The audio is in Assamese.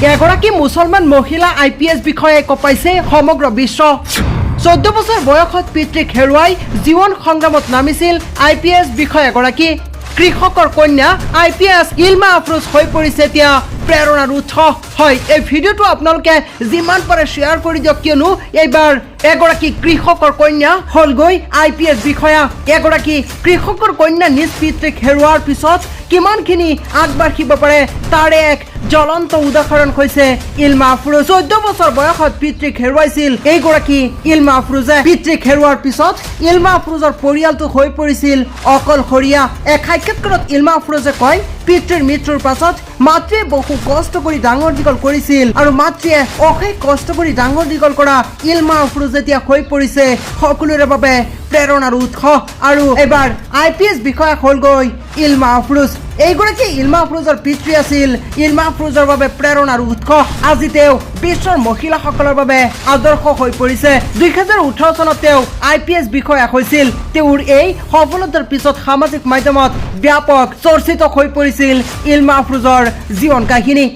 এগৰাকী মুছলমান মহিলা IPS বিষয়াই কঁপাইছে সমগ্ৰ বিশ্ব 14 বছৰ বয়সত পিতৃক হেৰুৱাই জীৱন সংগ্ৰামত নামিছিল IPS বিষয়াগৰাকী কৃষকৰ কন্যা IPS ইলমা আফৰোজ হৈ পৰিছে এতিয়া প্ৰেৰণাৰ উৎস হয় এই ভিডিঅ'টো আপোনালোকে যিমান পাৰে শ্বেয়াৰ কৰি দিয়ক কিয়নো এইবাৰ এগৰাকী কৃষকৰ কন্যা হলগৈ IPS বিষয়া এগৰাকী কৃষকৰ কন্যা নিজ পিতৃক হেৰুৱাৰ পিছত কিমানখিনি আগবাঢ়িব পাৰে তাৰে এক জ্বলন্ত উদাহৰণ হৈছে ইলমা আফৰোজ 14 বছৰ বয়সত পিতৃক হেৰুৱাইছিল এইগৰাকী ইলমা আফৰোজে পিতৃক হেৰুৱাৰ পিছত ইলমা আফৰোজৰ পৰিয়ালটো হৈ পৰিছিল অকলশৰীয়া এক সাক্ষাৎকাৰত ইলমা আফৰোজে কয় পিতৃৰ মৃত্যুৰ পাছত মাতৃয়ে বহু কষ্ট কৰি ডাঙৰ দীঘল কৰিছিল আৰু মাতৃয়ে অশেষ কষ্ট কৰি ডাঙৰ দীঘল কৰা ইলমা আফৰোজ এতিয়া হৈ পৰিছে সকলোৰে বাবে প্ৰেৰণাৰ উৎস আৰু এবাৰ IPS বিষয়া হলগৈ ইলমা আফৰোজ এইগৰাকী ইলমা আফৰোজৰ পিতৃ আছিল ইলমা আফৰোজৰ বাবে প্ৰেৰণাৰ উৎস আজি তেওঁ বিশ্বৰ মহিলাসকলৰ বাবে আদৰ্শ হৈ পৰিছে 2018 চনত তেওঁ IPS বিষয়া হৈছিল তেওঁৰ এই সফলতাৰ পিছত সামাজিক মাধ্যমত ব্যাপক চৰ্চিত হৈ পৰিছিল ইলমা আফৰোজৰ জীৱন কাহিনী